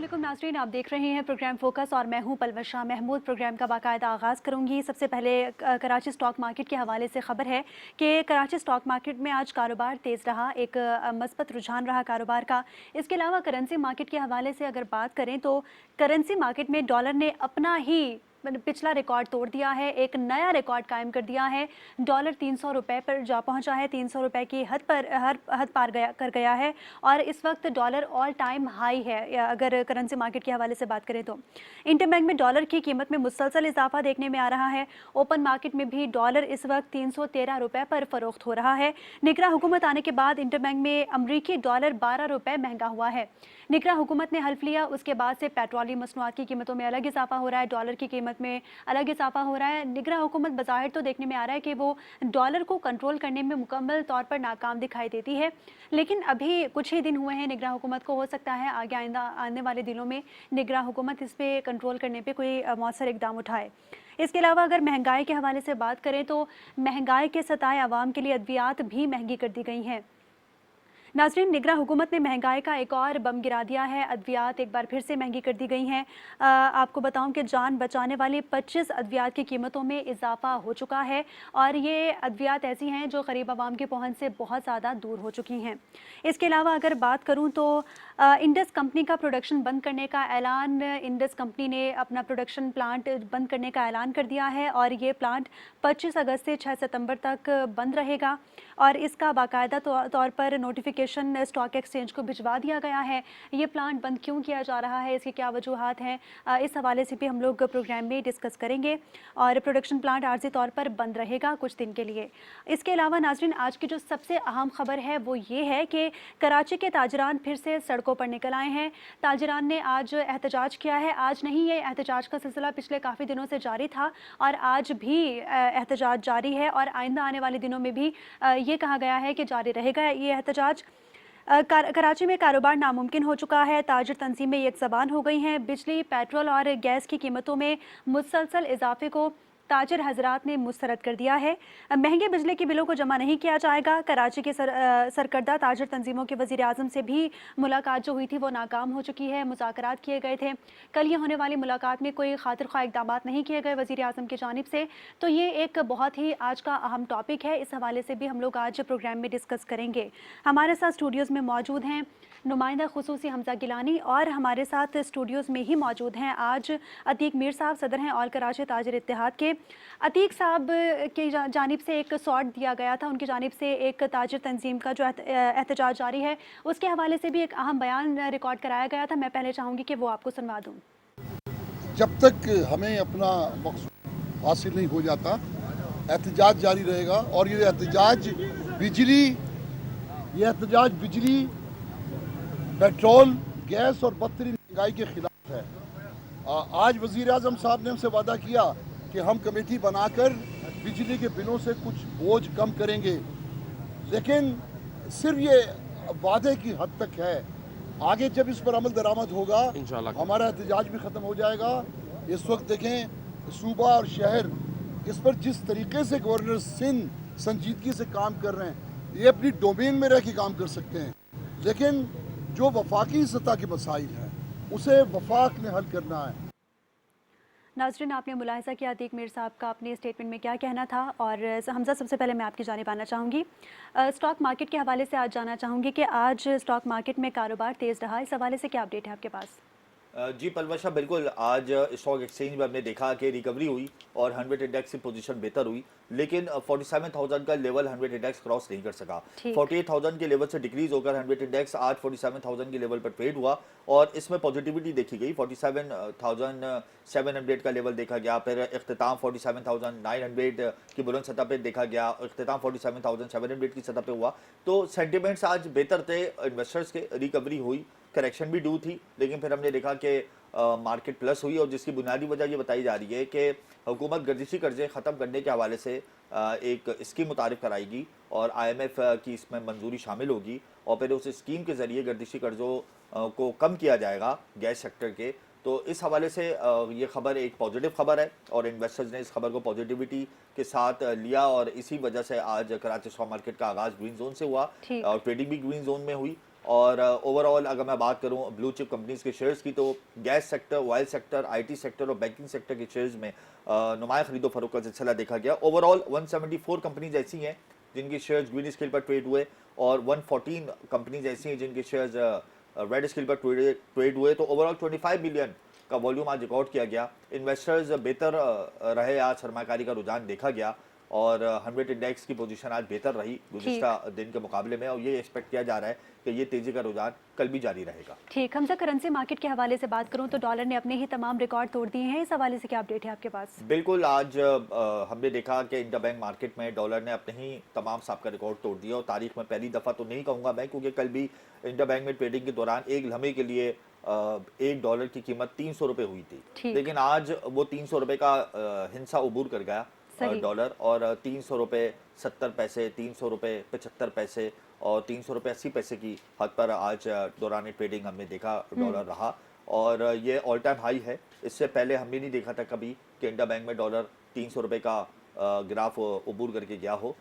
अस्सलामुअलैकुम नाज़रीन, आप देख रहे हैं प्रोग्राम फोकस और मैं हूं पलवशा महमूद। प्रोग्राम का बाकायदा आगाज़ करूंगी। सबसे पहले कराची स्टॉक मार्केट के हवाले से ख़बर है कि कराची स्टॉक मार्केट में आज कारोबार तेज़ रहा, एक मस्बत रुझान रहा कारोबार का। इसके अलावा करेंसी मार्केट के हवाले से अगर बात करें तो करेंसी मार्केट में डॉलर ने अपना ही पिछला रिकॉर्ड तोड़ दिया है, एक नया रिकॉर्ड कायम कर दिया है। डॉलर 300 रुपये पर जा पहुंचा है, 300 रुपये की हद पार गया है और इस वक्त डॉलर ऑल टाइम हाई है। अगर करेंसी मार्केट के हवाले से बात करें तो इंटरबैंक में डॉलर की कीमत में मुसलसल इजाफा देखने में आ रहा है। ओपन मार्केट में भी डॉलर इस वक्त 313 रुपये पर फरोख्त हो रहा है। निगरान हुकूमत आने के बाद इंटरबैंक में अमरीकी डॉलर 12 रुपये महंगा हुआ है। निगरान हुकूमत ने हल्फ लिया, उसके बाद से पेट्रोलियम मसनूआत की कीमतों में अलग इजाफा हो रहा है, डॉलर की कीमत में अलग इजाफा हो रहा है। निगरान हुकूमत बज़ाहिर तो देखने में आ रहा है कि वो डॉलर को कंट्रोल करने में मुकम्मल तौर पर नाकाम दिखाई देती है, लेकिन अभी कुछ ही दिन हुए हैं निगरान हुकूमत को। हो सकता है आगे आइंदा आने वाले दिनों में निगरान हुकूमत इस पर कंट्रोल करने पर कोई मौसर इकदाम उठाए। इसके अलावा अगर महंगाई के हवाले से बात करें तो महंगाई के सताए आवाम के लिए अद्वियात भी महंगी कर दी गई हैं। नाज़रीन, निगरान हुकूमत ने महंगाई का एक और बम गिरा दिया है। अद्वियात एक बार फिर से महंगी कर दी गई हैं। आपको बताऊं कि जान बचाने वाली 25 अद्वियात की कीमतों में इजाफा हो चुका है और ये अद्वियात ऐसी हैं जो गरीब आवाम की पहुंच से बहुत ज़्यादा दूर हो चुकी हैं। इसके अलावा अगर बात करूं तो इंडस कंपनी का प्रोडक्शन बंद करने का ऐलान, इंडस कंपनी ने अपना प्रोडक्शन प्लांट बंद करने का ऐलान कर दिया है और ये प्लांट 25 अगस्त से 6 सितंबर तक बंद रहेगा और इसका बाकायदा तौर पर नोटिफिकेशन स्टॉक एक्सचेंज को भिजवा दिया गया है। ये प्लांट बंद क्यों किया जा रहा है, इसकी क्या वजूहात हैं, इस हवाले से भी हम लोग प्रोग्राम में डिस्कस करेंगे। और प्रोडक्शन प्लांट आर्जी तौर पर बंद रहेगा कुछ दिन के लिए। इसके अलावा नाज़रीन, आज की जो सबसे अहम खबर है वो ये है कि कराची के ताजरान फिर से सड़कों पर निकल आए हैं। ताजरान ने आज एहतजाज किया है। आज नहीं, ये एहतजाज का सिलसिला पिछले काफ़ी दिनों से जारी था और आज भी एहतजाज जारी है और आइंदा आने वाले दिनों में भी ये कहा गया है कि जारी रहेगा ये एहतजाज। कराची में कारोबार नामुमकिन हो चुका है। ताजिर तंजीमें एक ज़बान हो गई हैं। बिजली, पेट्रोल और गैस की कीमतों में मुसलसल इजाफे को ताजिर हजरात ने मुस्तरद कर दिया है। महंगे बिजली के बिलों को जमा नहीं किया जाएगा। कराची के सरकर्दा ताजिर तंजीमों के वज़ीर आज़म से भी मुलाकात जो हुई थी वो नाकाम हो चुकी है। मुज़ाकरात किए गए थे, कल ये होने वाली मुलाकात में कोई खातिर ख्वाह इक़दाम नहीं किए गए वज़ीर आज़म की जानिब से। तो ये एक बहुत ही आज का अहम टॉपिक है, इस हवाले से भी हम लोग आज प्रोग्राम में डिस्कस करेंगे। हमारे साथ स्टूडियोज़ में मौजूद हैं नुमाइंदा खुसूसी हमजा गिलानी और हमारे साथ स्टूडियोज़ में ही मौजूद हैं आज अतीक मीर साहब, सदर हैं ऑल कराची ताजिर इत्तेहाद के। अतीक साहब की जानिब से एक शॉट दिया गया था, उनकी जानिब से एक ताजिर तंजीम का जो एहतजाज जारी है उसके हवाले से भी एक अहम बयान रिकॉर्ड कराया गया था। मैं पहले चाहूँगी कि वो आपको सुनवा दूँ। जब तक हमें अपना मकसूद हासिल नहीं हो जाता एहतजाज जारी रहेगा और ये एहतजाज बिजली, पेट्रोल, गैस और बदतरीन महंगाई के खिलाफ है। आज वज़ीर आज़म साहब ने हमसे वादा किया कि हम कमेटी बनाकर बिजली के बिलों से कुछ बोझ कम करेंगे, लेकिन सिर्फ ये वादे की हद तक है। आगे जब इस पर अमल दरामद होगा हमारा एहतजाज भी ख़त्म हो जाएगा। इस वक्त देखें सूबा और शहर इस पर जिस तरीके से गवर्नर सिंध संजीदगी से काम कर रहे हैं, ये अपनी डोमेन में रह के काम कर सकते हैं, लेकिन जो वफाकी सतह के मसाइल हैं उसे वफाक ने हल करना है। नाज़रीन, आपने मुलाहिज़ा किया अतीक मीर साहब का अपने स्टेटमेंट में क्या कहना था। और हमजा, सबसे पहले मैं आपकी जानिब आना चाहूँगी, स्टॉक मार्केट के हवाले से आज जानना चाहूँगी कि आज स्टॉक मार्केट में कारोबार तेज़ रहा, इस हवाले से क्या अपडेट है आपके पास? जी पलवशा, बिल्कुल आज स्टॉक एक्सचेंज में हमने देखा कि रिकवरी हुई और 100 इंडेक्स की पोजीशन बेहतर हुई, लेकिन 47,000 का लेवल 100 इंडेक्स क्रॉस नहीं कर सका। 48,000 के लेवल से डिक्रीज होकर 100 इंडेक्स आज 47,000 के लेवल पर ट्रेड हुआ और इसमें पॉजिटिविटी देखी गई। 47,700 का लेवल देखा गया, फिर इख्तिताम 47,900 की बुलंद सतह पर देखा गया, इख्तिताम 47,700 की सतह पर हुआ। तो सेंटिमेंट्स आज बेहतर थे इन्वेस्टर्स के, रिकवरी हुई, करेक्शन भी ड्यू थी, लेकिन फिर हमने देखा कि मार्केट प्लस हुई और जिसकी बुनियादी वजह ये बताई जा रही है कि हुकूमत गर्दिशी कर्जे ख़त्म करने के हवाले से एक स्कीम मुतारिफ कराएगी और IMF की इसमें मंजूरी शामिल होगी और फिर उस स्कीम के ज़रिए गर्दिशी कर्ज़ों को कम किया जाएगा गैस सेक्टर के। तो इस हवाले से ये खबर एक पॉजिटिव खबर है और इन्वेस्टर्स ने इस खबर को पॉजिटिविटी के साथ लिया और इसी वजह से आज कराची स्टॉक मार्केट का आगाज़ ग्रीन जोन से हुआ और ट्रेडिंग भी ग्रीन जोन में हुई और ओवरऑल अगर मैं बात करूं ब्लू चिप कंपनीज के शेयर्स की, तो gas sector, oil sector, IT sector और बैंकिंग सेक्टर के शेयर्स में नुमाया खरीदो फरोख्त का सिलसिला देखा गया। ओवरऑल 174 कंपनीज ऐसी हैं जिनके शेयर्स ग्रीन स्केल पर ट्रेड हुए और 114 कंपनीज ऐसी हैं जिनके शेयर्स रेड स्केल पर ट्रेड हुए। तो ओवरऑल 25 बिलियन का वॉल्यूम आज रिकॉर्ड किया गया। इन्वेस्टर्स बेहतर रहे, आज सरमाकारी का रुझान देखा गया और 100 इंडेक्स की पोजीशन आज बेहतर रही गुज़िश्ता दिन के मुकाबले में, और ये एक्सपेक्ट किया जा रहा है कि ये तेजी का रुझान कल भी जारी रहेगा। ठीक, हमजा करेंसी मार्केट के हवाले से बात करूं तो डॉलर ने अपने ही तमाम रिकॉर्ड तोड़ दिए हैं, इस हवाले से क्या अपडेट है आपके पास? बिल्कुल, आज हमने देखा कि इंटरबैंक मार्केट में डॉलर ने अपने ही तमाम साबिक़ा रिकॉर्ड तोड़ दिया और तारीख में पहली दफ़ा तो नहीं कहूँगा मैं, क्योंकि कल भी इंटरबैंक में ट्रेडिंग के दौरान एक लम्हे के लिए $1 की कीमत 300 रुपये हुई थी, लेकिन आज वो 300 रुपये का हिस्सा उबूर कर गया डॉलर, और 300 रुपये 70 पैसे, 300 रुपये 75 पैसे और 300 रुपये 80 पैसे की हद पर आज दौरान ट्रेडिंग हमने देखा डॉलर रहा, और ये ऑल टाइम हाई है। इससे पहले हमने नहीं देखा था कभी कि इंटरबैंक में डॉलर 300 रुपये का ग्राफ उबूर करके गया हो।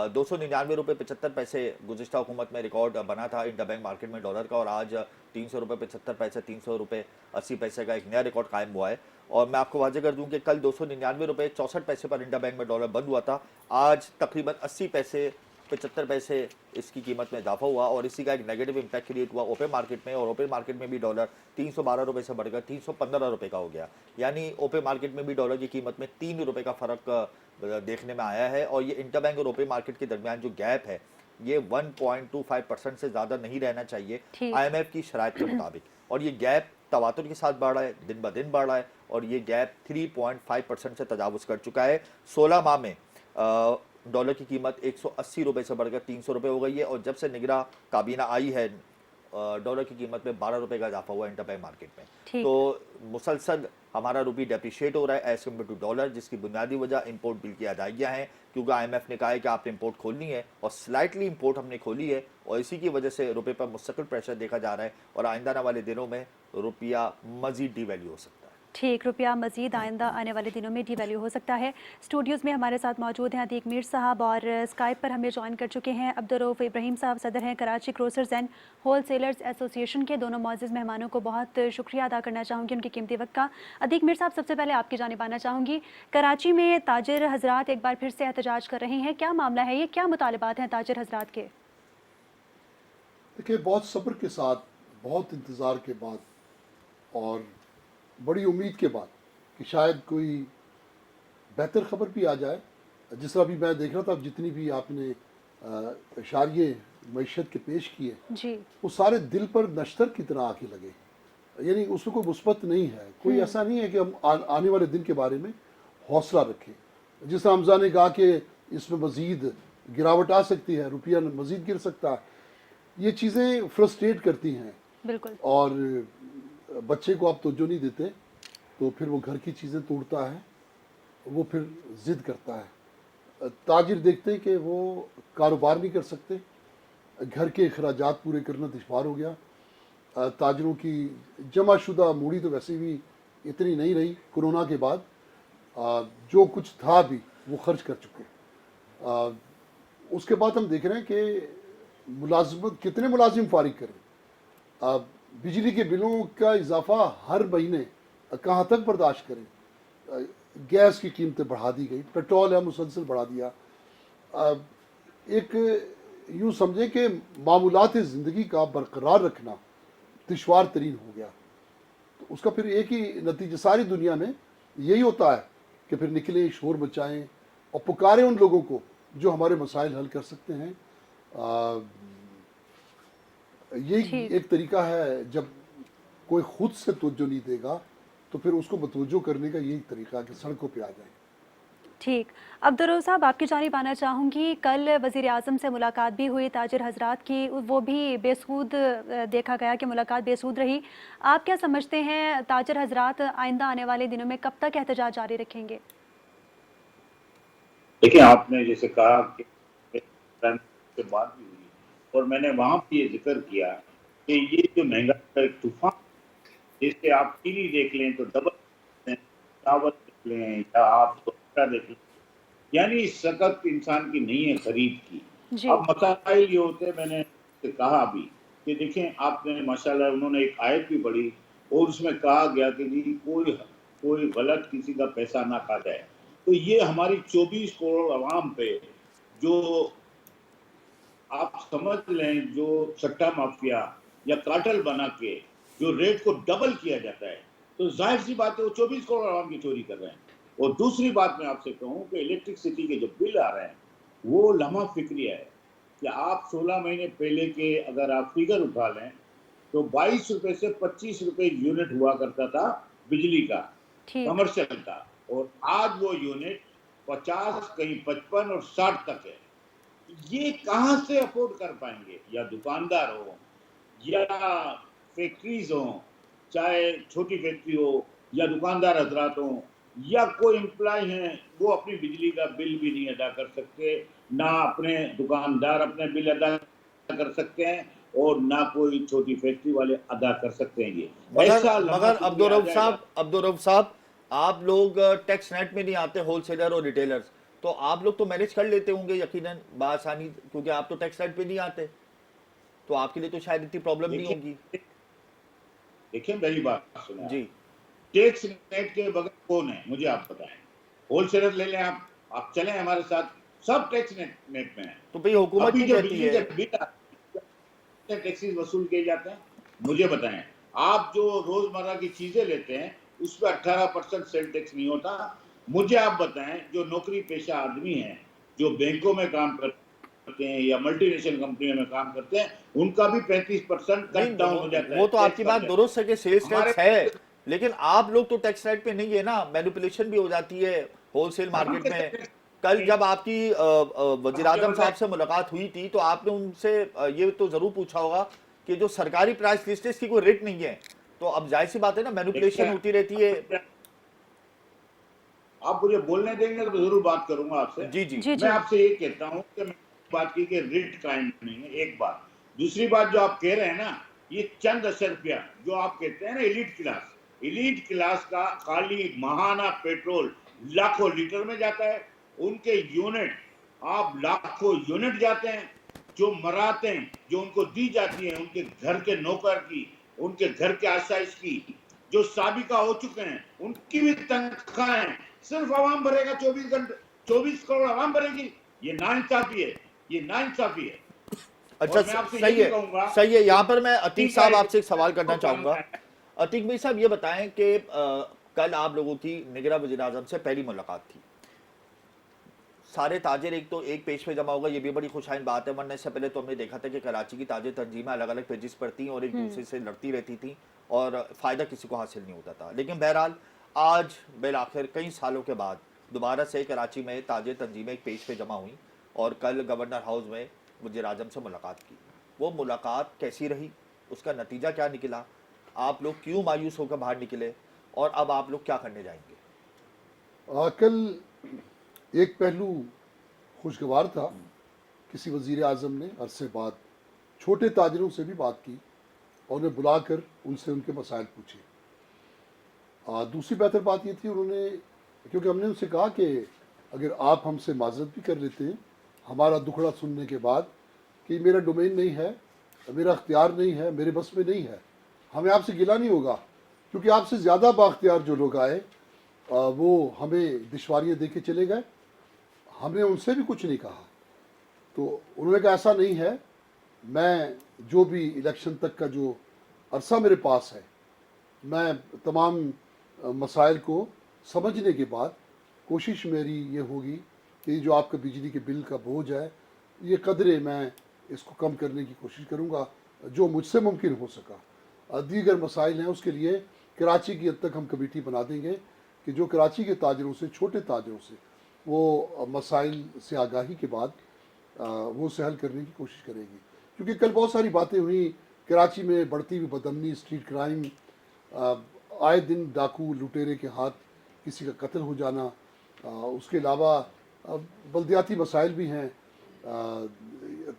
299 रुपये 75 पैसे गुज़िश्ता हुकूमत में रिकॉर्ड बना था इंटरबैंक मार्केट में डॉलर का, और आज 300 रुपये 75 पैसे, 300 रुपये 80 पैसे का एक नया रिकॉर्ड कायम हुआ है। और मैं आपको वाज़ेह कर दूं कि कल 299 रुपये 64 पैसे पर इंटरबैंक में डॉलर बंद हुआ था, आज तकरीबन 80 पैसे 75 पैसे इसकी कीमत में इजाफा हुआ, और इसी का एक नेगेटिव इम्पैक्ट क्रिएट हुआ ओपन मार्केट में, और ओपन मार्केट में भी डॉलर 312 रुपये से बढ़कर 315 रुपये का हो गया। यानी ओपन मार्केट में भी डॉलर की कीमत में 3 रुपये का फ़र्क देखने में आया है, और ये इंटरबैंक और ओपन मार्केट के दरमियान जो गैप है ये 1.25% से ज़्यादा नहीं रहना चाहिए IMF की शराइत के मुताबिक, और ये गैप तवातुर के साथ बढ़ रहा है, दिन ब दिन बढ़ रहा है, और ये गैप 3.5% से तजावुज़ कर चुका है। 16 माह में डॉलर की कीमत 180 रुपये से बढ़कर 300 रुपये हो गई है, और जब से निगरां काबीना आई है डॉलर की कीमत में 12 रुपये का इजाफा हुआ इंटरबैंक मार्केट में। तो मुसलसल हमारा रुपी डेप्रिशिएट हो रहा है एज कम्पेयर टू डॉलर, जिसकी बुनियादी वजह इंपोर्ट बिल की अदायगियाँ हैं, क्योंकि IMF ने कहा है कि आपने इंपोर्ट खोलनी है, और स्लाइटली इंपोर्ट हमने खोली है, और इसी की वजह से रुपये पर मुस्तकिल प्रेशर देखा जा रहा है, और आइंदा आने वाले दिनों में रुपया मजीद डिवैल्यू हो सकता है। ठीक, रुपया मजीद आइंदा आने वाले दिनों में डिवैल्यू हो सकता है। स्टूडियोज़ में हमारे साथ मौजूद हैं अतीक मीर साहब, और स्काइप पर हमें ज्वाइन कर चुके हैं अब्दुर्रऊफ़ इब्राहिम साहब, सदर हैं Karachi grocers and wholesalers association के। दोनों मौजूद मेहमानों को बहुत शुक्रिया अदा करना चाहूँगी उनके कीमती वक्त का। अतीक मीर साहब, सबसे पहले आपकी जानिब आना चाहूँगी, कराची में ताजिर हजरात एक बार फिर से एहतजाज कर रहे हैं, क्या मामला है, ये क्या मुतालबात हैं ताजिर हजरात के? देखिए, बहुत सब्र के साथ, बहुत इंतज़ार के बाद और बड़ी उम्मीद के बाद कि शायद कोई बेहतर ख़बर भी आ जाए। जिस तरह भी मैं देख रहा था, जितनी भी आपने इशारे मईशत के पेश किए जी, वो सारे दिल पर नश्तर की तरह आके लगे, यानी उसमें कोई मुस्बत नहीं है, कोई ऐसा नहीं है कि हम आने वाले दिन के बारे में हौसला रखें। जिस तरह हमजा ने कहा कि इसमें मज़ीद गिरावट आ सकती है, रुपया मज़ीद गिर सकता है, ये चीज़ें फ्रस्ट्रेट करती हैं बिल्कुल, और बच्चे को आप तवज्जो नहीं देते तो फिर वो घर की चीज़ें तोड़ता है, वो फिर ज़िद करता है। ताजिर देखते हैं कि वो कारोबार नहीं कर सकते, घर के अखराजात पूरे करना दुश्वार हो गया। ताजिरों की जमाशुदा मूड़ी तो वैसे भी इतनी नहीं रही, कोरोना के बाद जो कुछ था भी वो खर्च कर चुके। उसके बाद हम देख रहे हैं कि मुलाजमत कितने मुलाजिम फारिग करें, बिजली के बिलों का इजाफा हर महीने कहाँ तक बर्दाश्त करें, गैस की कीमतें बढ़ा दी गई, पेट्रोल है मुसलसल बढ़ा दिया। एक यूँ समझें कि मामूलात ज़िंदगी का बरकरार रखना दुश्वार तरीन हो गया। तो उसका फिर एक ही नतीजा सारी दुनिया में यही होता है कि फिर निकलें, शोर मचाएँ और पुकारें उन लोगों को जो हमारे मसाइल हल कर सकते हैं। ये एक तरीका है, जब कोई खुद से तवज्जो नहीं देगा तो फिर उसको मतवज्जो करने का यही तरीका है कि सड़कों पे आ जाए। ठीक, अब्दुर्रऊफ़ साहब, आपकी जानिब आना चाहूँगी, कल वज़ीर आज़म से मुलाकात भी हुई ताजिर हजरात की, वो भी बेसूद देखा गया कि मुलाकात बेसूद रही। आप क्या समझते हैं ताजिर हजरात आइंदा आने वाले दिनों में कब तक एहतजाज जारी रखेंगे? देखिए, आपने जैसे कहा कि से बात भी हुई और मैंने वहाँ भी ये जिक्र किया कि ये जो महंगाई का एक तूफान, जैसे आप चीनी देख लें तो डबल, चावल देख लें या आप तो देख लें, यानी सकत इंसान की नहीं है खरीद की। अब मसाइल ये होते हैं, मैंने कहा भी कि देखें आपने माशाल्लाह उन्होंने एक आयत भी पढ़ी और उसमें कहा गया कि जी कोई गलत किसी का पैसा ना खा जाए। तो ये हमारी 24 करोड़ अवाम पे जो आप समझ लें, जो सट्टा माफिया या कार्टेल बना के जो रेट को डबल किया जाता है, तो जाहिर सी बात है वो 24 करोड़ आवाम की चोरी कर रहे हैं। और दूसरी बात मैं आपसे कहूं कि इलेक्ट्रिसिटी के जो बिल आ रहे हैं वो लम्हा फिक्रिया है कि आप 16 महीने पहले के अगर आप फिगर उठा लें तो 22 रुपए से 25 रुपए यूनिट हुआ करता था बिजली का, ठीक। कमर्शियल का, और आज वो यूनिट 50, कहीं 55 और 60 तक है। ये कहां से अफोर्ड कर पाएंगे? या दुकानदार हो या फैक्ट्रीज हो, चाहे छोटी फैक्ट्री हो या दुकानदार हजरात हो या कोई एम्प्लॉय हैं, वो अपनी बिजली का बिल भी नहीं अदा कर सकते, ना अपने दुकानदार अपने बिल अदा कर सकते हैं और ना कोई छोटी फैक्ट्री वाले अदा कर सकते हैं। ये मगर ऐसा लम्हा मगर फिक्री आ जाएगा। अब्दुल रऊफ साहब, आप लोग टैक्स नेट में नहीं आते, होलसेलर और रिटेलर्स, तो आप लोग तो मैनेज कर लेते होंगे यकीनन बासानी, क्योंकि आप तो टैक्स नेट पे नहीं आते, तो आपके लिए तो शायद इतनी प्रॉब्लम नहीं होगी। देखिए देखिए मेरी बात सुने आप। जी टैक्स नेट के बगैर कौन है मुझे आप बताएं? होलसेलर ले लें आप चलें हमारे साथ, सब टैक्स नेट में है। तो भाई हुकूमत अभी क्यों जो कहती बिजली है? के बिल टैक्सेस वसूल किए जाते हैं, मुझे बताएं। आप जो रोजमर्रा की चीजें लेते हैं उस पर 18% सेल टैक्स नहीं होता। मुझे आप बताएं, जो नौकरी पेशा आदमी हैं, जो बैंकों में काम करते हैं या मल्टीनेशनल कंपनियों में काम करते हैं, उनका भी 35% कट नहीं, डाउन हो जाता है, वो तो टैक्स आपकी कम बात जाता दुरुस्त है कि सेल्स है। हमारे टैक्स है, लेकिन आप लोग तो टैक्स रेट पे नहीं है ना, मैनिपुलेशन भी हो जाती है होलसेल हम मार्केट कैसे में। टैक्स कल नहीं? जब आपकी वजीर आप ये आजम बताएं। साहब से मुलाकात हुई थी तो आपने उनसे ये तो जरूर पूछा होगा कि जो सरकारी प्राइस लिस्ट है इसकी कोई रेट नहीं है, तो अब जाहिर सी बात है ना, मैनिपुलेशन देखिए, होती रहती है। आप मुझे बोलने देंगे तो जरूर बात करूंगा आपसे। जी जी। जी मैं जी। आपसे ये कहता हूं कि मैं बात की कि रिट कायम नहीं है, एक बात। दूसरी बात जो आप कह रहे हैं ना, ये चंद अशर रुपया जो आप कहते हैं ना, इलीट क्लास का खाली महाना पेट्रोल लाखों लीटर में जाता है। उनके यूनिट, आप लाखों यूनिट जाते हैं, जो मरातें जो उनको दी जाती हैं, उनके घर के नौकर की, उनके घर के आसाइश की, जो साबिका हो चुके हैं, उनकी भी तनख्वाहें सिर्फ आवाम भरेगा। 24 घंटे 24 करोड़ आवाम भरेगी। ये नाइंसाफी है, ये नाइंसाफी है। अच्छा और मैं आपसे ये सही भी है, कहूंगा, सही है। यहाँ पर मैं अतीक का साहब एक आपसे एक सवाल करना कानून चाहूंगा। है। अतीक भाई साहब, ये बताएं कि कल आप लोगों की निगरां वज़ीर आज़म से पहली मुलाकात थी, सारे ताजिर एक तो एक पेज पे जमा होगा, ये भी बड़ी खुशाइन बात है, वरना इससे पहले तो हमने देखा था कि कराची की ताजिर तंजीमें अलग अलग पेजेस पर थी और एक दूसरे से लड़ती रहती थी और फ़ायदा किसी को हासिल नहीं होता था। लेकिन बहरहाल आज बिल आखिर कई सालों के बाद दोबारा से कराची में ताजिर तंजीमें एक पेज पे जमा हुई और कल गवर्नर हाउस में वज़ीर आज़म से मुलाकात की। वो मुलाकात कैसी रही, उसका नतीजा क्या निकला, आप लोग क्यों मायूस होकर बाहर निकले और अब आप लोग क्या करने जाएंगे? कल एक पहलू खुशगवार था, किसी वज़ीर आज़म ने अरसे बाद छोटे ताजरों से भी बात की और उन्हें बुलाकर उनसे उनके मसाइल पूछे। दूसरी बेहतर बात ये थी, उन्होंने, क्योंकि हमने उनसे कहा कि अगर आप हमसे माजरत भी कर लेते हैं हमारा दुखड़ा सुनने के बाद कि मेरा डोमेन नहीं है, मेरा अख्तियार नहीं है, मेरे बस में नहीं है, हमें आपसे गिला नहीं होगा, क्योंकि आपसे ज़्यादा बाख्तियार जो लोग आए वो हमें दुश्वारियाँ दे के चले गए, हमने उनसे भी कुछ नहीं कहा। तो उन्होंने कहा ऐसा नहीं है, मैं जो भी इलेक्शन तक का जो अरसा मेरे पास है, मैं तमाम मसाइल को समझने के बाद कोशिश मेरी ये होगी कि जो आपका बिजली के बिल का बोझ है, ये कदरे मैं इसको कम करने की कोशिश करूँगा जो मुझसे मुमकिन हो सका। दीगर मसाइल हैं, उसके लिए कराची की हद तक हम कमेटी बना देंगे कि जो कराची के ताजरों से, छोटे ताजरों से, वो मसाइल से आगाही के बाद वो उसे हल करने की कोशिश करेगी। क्योंकि कल बहुत सारी बातें हुई, कराची में बढ़ती हुई बदअमनी, स्ट्रीट क्राइम, आए दिन डाकू लुटेरे के हाथ किसी का कत्ल हो जाना, उसके अलावा बल्दियाती मसाइल भी हैं।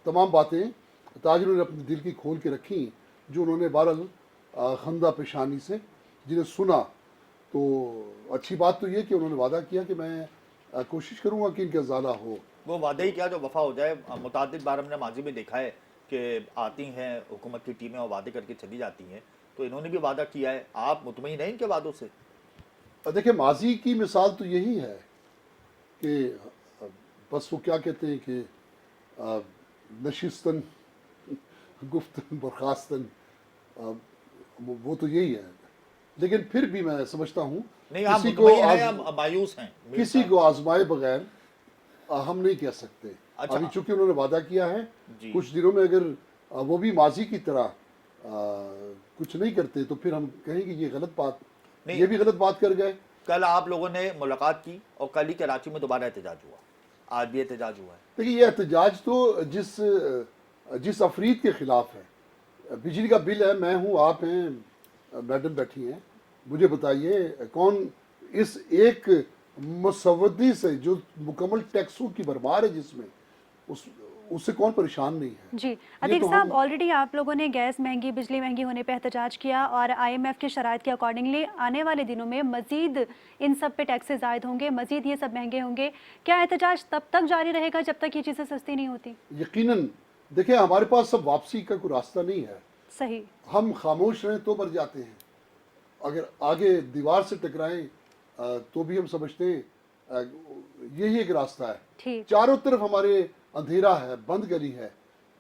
तमाम बातें ताजरों ने अपने दिल की खोल के रखी, जो उन्होंने बहरहाल खंदा पेशानी से जिन्हें सुना। तो अच्छी बात तो ये कि उन्होंने वादा किया कि मैं कोशिश करूँगा कि इनका ज़ाला हो। वो वादा ही क्या, जो वफा हो जाए। मुतादिद बार हमने माजी में देखा है कि आती हैं हुकूमत की टीमें और वादे करके चली जाती हैं, तो इन्होंने भी वादा किया है, आप मुतमईन हैं इनके वादों से? देखिए, माजी की मिसाल तो यही है कि बस वो क्या कहते हैं कि नशिस्तन गुफ्तन बर्खास्तन, वो तो यही है। लेकिन फिर भी मैं समझता हूँ नहीं, आप किसी को मुतमईन हैं या मायूस हैं? किसी को आजमाए बगैर हम नहीं कह सकते। अच्छा। अभी चूंकि उन्होंने वादा किया है, जी। कुछ दिनों में अगर वो भी माजी की तरह कुछ नहीं करते तो फिर हम कहेंगे ये गलत बात, नहीं। ये भी गलत बात कर गए। कल आप लोगों ने मुलाकात की और कल ही कराची में दोबारा एहतजाज हुआ, आज भी एहतजाज हुआ है। देखिए, ये एहतजाज तो जिस अफरीद के खिलाफ है। बिजली का बिल है, मैं हूँ, आप हैं, मैडम बैठी हैं, मुझे बताइए कौन इस एक मुसव्वदी से जो मुकम्मल टैक्सों की भरमार है जिसमें उससे कौन परेशान नहीं है। जी ये अतीक तो साहब, हम ऑलरेडी आप लोगों ने गैस महंगी, बिजली महंगी होने पे एहतजाज किया और IMF के शराइत के अकॉर्डिंगली आने वाले दिनों में मज़ीद इन सब पे टैक्सेस आयद होंगे, मज़ीद ये सब महंगे होंगे। क्या एहतजाज तब तक जारी रहेगा जब तक ये चीज़ें सस्ती नहीं होती? यकीनन, देखिए हमारे पास सब वापसी का कोई रास्ता नहीं है। सही। हम खामोश रहें तो मर जाते हैं, अगर आगे दीवार से टकराएं तो भी हम समझते हैं यही एक रास्ता है। ठीक। चारों तरफ हमारे अंधेरा है, बंद गली है,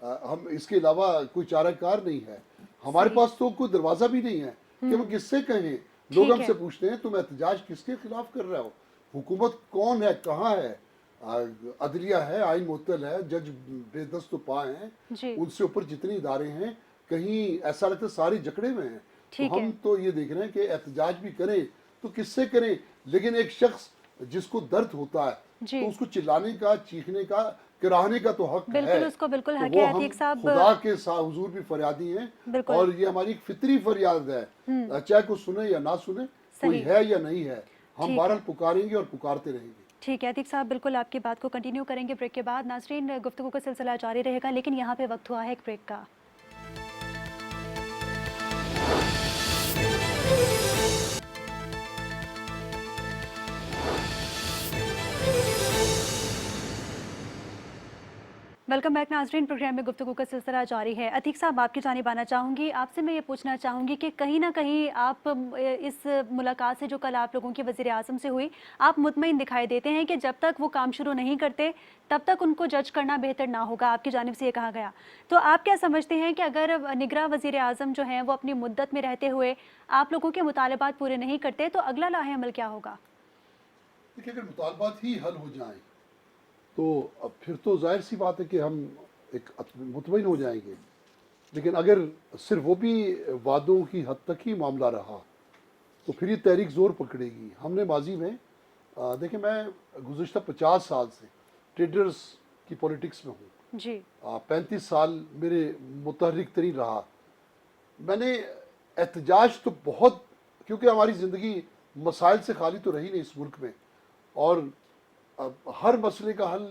हम इसके अलावा कोई चाराकार नहीं है। हमारे पास तो कोई दरवाज़ा भी नहीं है कि हम किससे कहें। लोग हमसे पूछते हैं तुम एहतजाज किसके खिलाफ कर रहे हो, हुकूमत कौन है, कहाँ है, अदलिया है, आइन मुअत्तल है, जज बेदस्त पा हैं, उनसे ऊपर जितने इदारे हैं, कहीं ऐसा लगता है सारे जकड़े में हैं। तो हम तो ये देख रहे हैं कि एहतजाज भी करें तो किससे करें, लेकिन एक शख्स जिसको दर्द होता है तो उसको चिल्लाने का, चीखने का, कराहने का तो हक है। उसको बिल्कुल हक तो है। अतीक साहब, खुदा के हुजूर भी फरियादी हैं और ये हमारी एक फितरी फरियाद है, चाहे कोई सुने या ना सुने, कोई है या नहीं है, हम बहरहाल पुकारेंगे और पुकारते रहेंगे। ठीक है अतीक साहब, बिल्कुल आपकी बात को कंटिन्यू करेंगे ब्रेक के बाद। नाज़रीन, गुफ्तगू का सिलसिला जारी रहेगा, लेकिन यहाँ पे वक्त हुआ है एक ब्रेक का। वेलकम बैक नाज़रीन, प्रोग्राम में गुफ्तगू का सिलसिला जारी है। अतीक साहब, आपकी जानिब आना चाहूँगी। आपसे मैं ये पूछना चाहूँगी कि कहीं ना कहीं आप इस मुलाकात से जो कल आप लोगों की वज़ीर आज़म से हुई, आप मुतमईन दिखाई देते हैं कि जब तक वो काम शुरू नहीं करते तब तक उनको जज करना बेहतर ना होगा, आपकी जानिब से ये कहा गया। तो आप क्या समझते हैं कि अगर निगरां वज़ीर आज़म जो हैं वो अपनी मुद्दत में रहते हुए आप लोगों के मुतालबात पूरे नहीं करते तो अगला लाहे अमल क्या होगा? देखिए, अगर मुतालबात ही हल हो जाएं तो अब फिर तो जाहिर सी बात है कि हम एक मुतमईन हो जाएंगे। लेकिन अगर सिर्फ वो भी वादों की हद तक ही मामला रहा तो फिर ये तहरीक ज़ोर पकड़ेगी। हमने माजी में देखिए, मैं गुज़िश्ता 50 साल से ट्रेडर्स की पॉलिटिक्स में हूँ जी। 35 साल मेरे मुतहर्रिक तरीन रहा। मैंने एहतजाज तो बहुत, क्योंकि हमारी ज़िंदगी मसाइल से खाली तो रही नहीं इस मुल्क में, और अब हर मसले का हल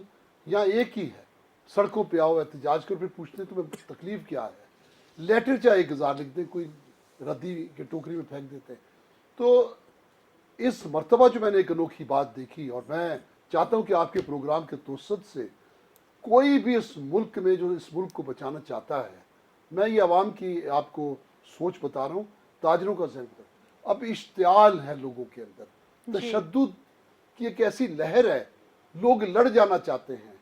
यहाँ एक ही है, सड़कों पे आओ, एहतजाज कर, फिर पूछते तुम्हें तकलीफ क्या है, लेटर चाहे 1000 लिख दें, कोई रद्दी के टोकरी में फेंक देते हैं। तो इस मर्तबा जो मैंने एक अनोखी बात देखी, और मैं चाहता हूँ कि आपके प्रोग्राम के तवस्सुत से कोई भी इस मुल्क में जो इस मुल्क को बचाना चाहता है, मैं ये आवाम की आपको सोच बता रहा हूँ, ताजरों का जहन, अब इश्तियाल है लोगों के अंदर, तशद्दुद की एक ऐसी लहर है, लोग लड़ जाना चाहते हैं,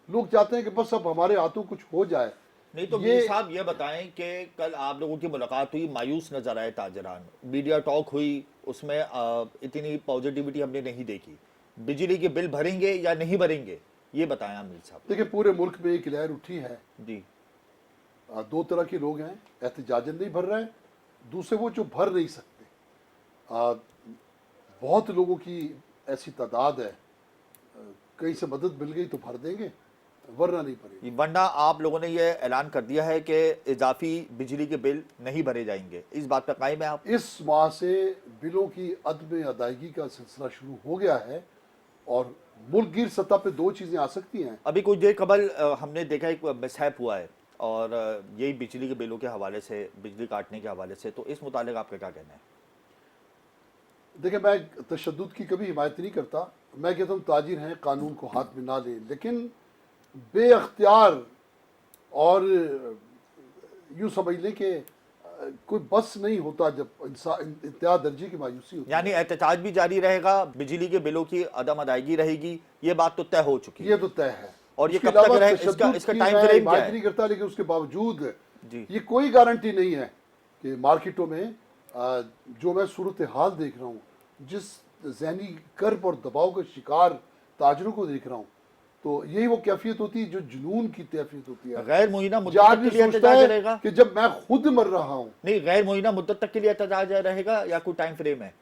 लोग चाहते हैं कि बस अब हमारे हाथों कुछ हो जाए। नहीं तो मीर साहब ये बताएं कि कल आप लोगों की मुलाकात हुई, मायूस नजर आए ताजरान, मीडिया टॉक हुई, उसमें इतनी पॉजिटिविटी हमने नहीं देखी। बिजली के बिल भरेंगे या नहीं भरेंगे, ये बताएं मीर साहब। देखिए, पूरे मुल्क में एक लहर उठी है जी। दो तरह के लोग हैं, एहतजाजन नहीं भर रहे हैं, दूसरे वो जो भर नहीं सकते। बहुत लोगों की ऐसी तादाद है, कहीं से मदद मिल गई तो भर देंगे, वरना नहीं भरेंगे। वरना आप लोगों ने ये ऐलान कर दिया है कि इजाफी बिजली के बिल नहीं भरे जाएंगे, इस बात पर कायम है आप? इस माह से बिलों की अदम अदायगी का सिलसिला शुरू हो गया है और मुल्कगीर सतह पे दो चीज़ें आ सकती हैं। अभी कुछ देर कबल हमने देखा एक मिसहैप हुआ है, और यही बिजली के बिलों के हवाले से, बिजली काटने के हवाले से, तो इस मुतालिक आपका क्या कहना है? देखिए, मैं तशद्दुद की कभी हिमायत नहीं करता, मैं कहता हूँ ताजिर हैं, कानून को हाथ में ना लें, लेकिन बेअख्तियार और यूँ समझ लें कि कोई बस नहीं होता जब इंसान इंतहा दर्जे की मायूसी होती यानी एहतजाज भी जारी रहेगा, बिजली के बिलों की अदम अदायगी रहेगी, ये बात तो तय हो चुकी है। है। ये तो तय है। और ये उसके कब तक अलावा रहे, तशद्दुद इसका की टाइम मैं फ्रेम क्या हिमायत है? नहीं करता, लेकिन उसके बावजूद जी ये कोई गारंटी नहीं है कि मार्केटों में जो मैं सूरत हाल देख रहा हूँ, जिस जहनी कर्ब और दबाव का शिकार ताजरों को देख रहा हूँ, तो यही वो कैफियत होती है जो जुनून की कैफियत होती है। गैर मुइना जो मुद्दत तक आदमी के लिए सोचता एहतजाज है रहेगा? कि जब मैं खुद मर रहा हूँ। नहीं, गैर मुइना मुद्दत तक के लिए एहतजाज रहेगा या कोई टाइम फ्रेम है?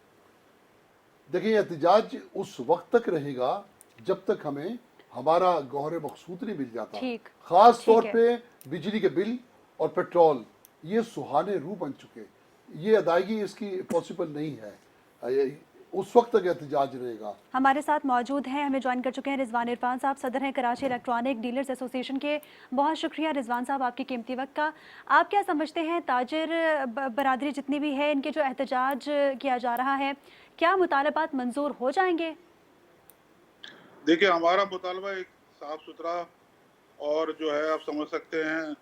देखिए, एहतजाज उस वक्त तक रहेगा जब तक हमें हमारा गौहर मकसूद नहीं मिल जाता। ठीक ख़ास तौर ठीक है। पे बिजली के बिल और पेट्रोल ये सुहाने रूह बन चुके, ये अदायगी इसकी पॉसिबल नहीं है। उस वक्त तक एहतजाज रहेगा। हमारे साथ मौजूद हैं, हमें ज्वाइन कर चुके हैं रिजवान इरफान साहब, सदर हैं कराची इलेक्ट्रॉनिक डीलर्स एसोसिएशन के। बहुत शुक्रिया रिजवान साहब आपके कीमती वक्त का। आप क्या समझते हैं, ताजिर बरादरी जितनी भी है, इनके जो एहतजाज किया जा रहा है, क्या मुतालबात मंजूर हो जाएंगे? देखिए, हमारा मुतालबा एक साफ सुथरा और जो है आप समझ सकते हैं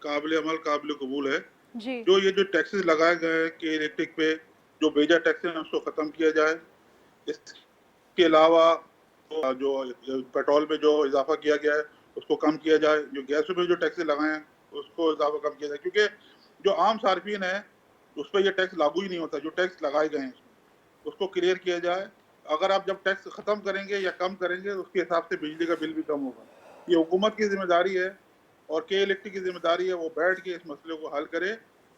काबिल अमल काबिल कबूल है। जी जो ये जो टैक्सेस लगाए गए हैं कि इलेक्ट्रिक पे जो बेजा टैक्स है उसको ख़त्म किया जाए। इसके अलावा जो पेट्रोल में जो इजाफा किया गया है उसको कम किया जाए। जो गैसों में जो टैक्सेस लगाए हैं उसको इजाफा कम किया जाए, क्योंकि जो आम सार्फिन है उस पर ये टैक्स लागू ही नहीं होता। जो टैक्स लगाए गए हैं उसको क्लियर किया जाए। अगर आप जब टैक्स ख़त्म करेंगे या कम करेंगे उसके हिसाब से बिजली का बिल भी कम होगा। ये हुकूमत की जिम्मेदारी है और के इलेक्ट्रिक की जिम्मेदारी है वो बैठ के इस मसले को हल करे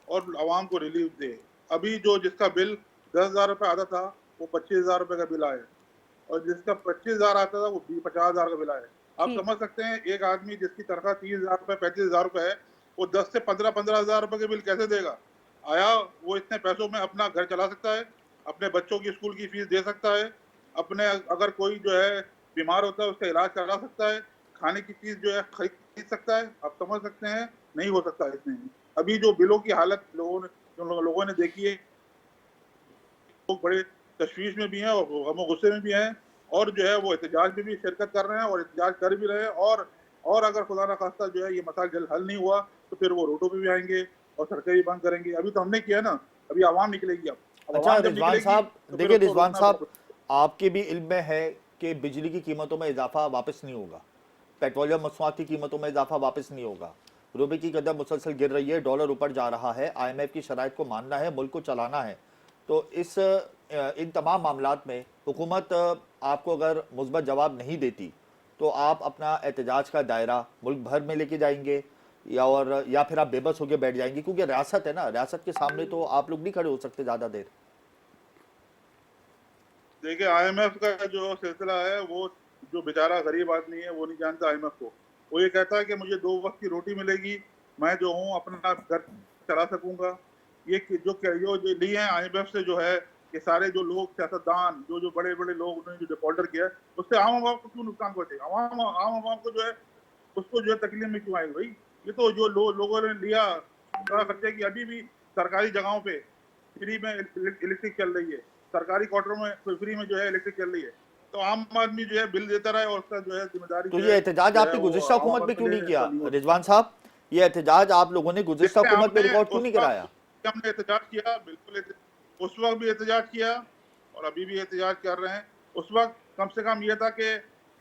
और आवाम को रिलीफ दे। अभी जो जिसका बिल 10,000 रुपये आता था वो 25,000 रुपये का बिल आया और जिसका 25,000 आता था वो 50,000 का बिल आया। आप ठीक समझ सकते हैं एक आदमी जिसकी तनख्वाह 30,000 रुपये 35,000 रुपये है वो 10 से 15,000 रुपये के बिल कैसे देगा? आया वो इतने पैसों में अपना घर चला सकता है, अपने बच्चों की स्कूल की फीस दे सकता है, अपने अगर कोई जो है बीमार होता है उसका इलाज करा सकता है, खाने की चीज़ जो है खरीद सकता है। आप समझ सकते हैं नहीं हो सकता इसमें। अभी जो बिलों की हालत लोगों ने देखी है, लोग बड़े तशवीश में भी हैं और गम गुस्से में भी हैं और जो है वो एहतजाज में भी शिरकत कर रहे हैं और एहतजाज कर भी रहे हैं। और अगर खुदा न खास्ता जो है ये मसाला जल्द हल नहीं हुआ तो फिर वो रोडों पे भी आएंगे और सड़कें भी बंद करेंगे। अभी तो हमने किया ना, अभी आवाम निकलेगी। अब अच्छा आवाम जब रिजवान निकलेगी साहब, तो फिर देखिए उसको रिजवान रोकना साहब, बहुत- आपके भी इल्म में है कि बिजली की कीमतों में इजाफा वापस नहीं होगा, पेट्रोलियम मसनूआत की कीमतों में इजाफा वापस नहीं होगा, रुपए की कदर मुसलसल गिर रही है, डॉलर ऊपर जा रहा है, IMF की शराइत को मानना है, मुल्क को चलाना है। तो इन तमाम मामलात में हुकूमत आपको अगर मुस्बत जवाब नहीं देती तो आप अपना एहतजाज का दायरा मुल्क भर में लेके जाएंगे या फिर आप बेबस होकर बैठ जाएंगे? क्योंकि रियासत है ना, रियासत के सामने तो आप लोग नहीं खड़े हो सकते ज़्यादा देर। देखिए IMF का जो सिलसिला है वो जो बेचारा गरीब आदमी है वो नहीं जानता IMF को। वो ये कहता है कि मुझे 2 वक्त की रोटी मिलेगी, मैं जो हूँ अपना घर चला सकूंगा। ये जो लिए हैं IMF से जो है कि सारे जो लोग सियासतदान जो बड़े-बड़े लोग उन्होंने जो डिफॉल्टर किया है उससे आम आवाम को क्यों नुकसान पहुंचेगा? आम आवाम को जो है उसको जो है तकलीफ में क्यों आएगी भाई? ये तो जो लोगों ने लिया कह सकते हैं कि अभी भी सरकारी जगहों पे फ्री में इलेक्ट्रिक चल रही है, सरकारी क्वार्टरों में फ्री में जो है इलेक्ट्रिक चल रही है। तो आम आदमी जो है बिल देता रहे और उसका जो है जिम्मेदारी तो जो ये है एहतजाज जो है आपने वो गुज़िश्ता आम हुकूमत आदमी में क्यों नहीं ले- किया? नहीं होती। रिजवान साहब, ये एहतजाज आप लोगों ने गुज़िश्ता देखिए, हुकूमत में हमने रिकॉर्ड क्यों उस नहीं वक्त कराया? हमने एहतजाज किया, बिल्कुल उस वक्त भी एहतजाज किया और अभी भी एहतजाज कर रहे हैं। उस वक्त कम से कम ये था कि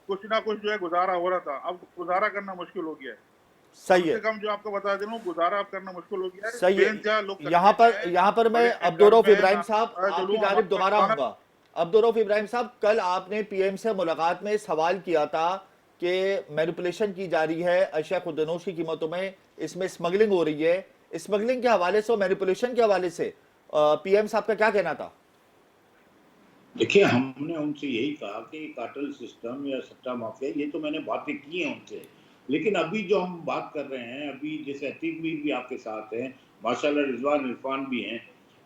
कुछ ना कुछ जो है गुजारा हो रहा था, अब गुजारा करना मुश्किल हो गया है। कम सही से है, कम जो आपको बता दे रहा हूँ गुजारा अब करना मुश्किल हो गया है। सही बेइंतहा है। लोग यहाँ तकलीफ में पर हैं, यहाँ पर मैं बड़े अब्दुर्रऊफ एहतजाज में इब्राहिम हैं। साहब मैं आपकी चलूँ जानिब दोबारा हमारा आऊंगा। अब्दुर्रऊफ इब्राहिम साहब, कल आपने PM से मुलाकात में सवाल किया था कि मैनिपुलेशन की जा रही है अशिया खुर्दनोश की कीमतों में, इसमें स्मगलिंग हो रही है। स्मगलिंग के हवाले से और मैनिपुलेशन के हवाले से PM साहब का क्या कहना था? देखिए, हमने उनसे यही कहा कि कार्टेल सिस्टम या सट्टा माफिया ये तो मैंने बातें की हैं उनसे, लेकिन अभी जो हम बात कर रहे हैं अभी जैसे अतीक मीर भी आपके साथ हैं, माशाल्लाह रिजवान इरफान भी हैं।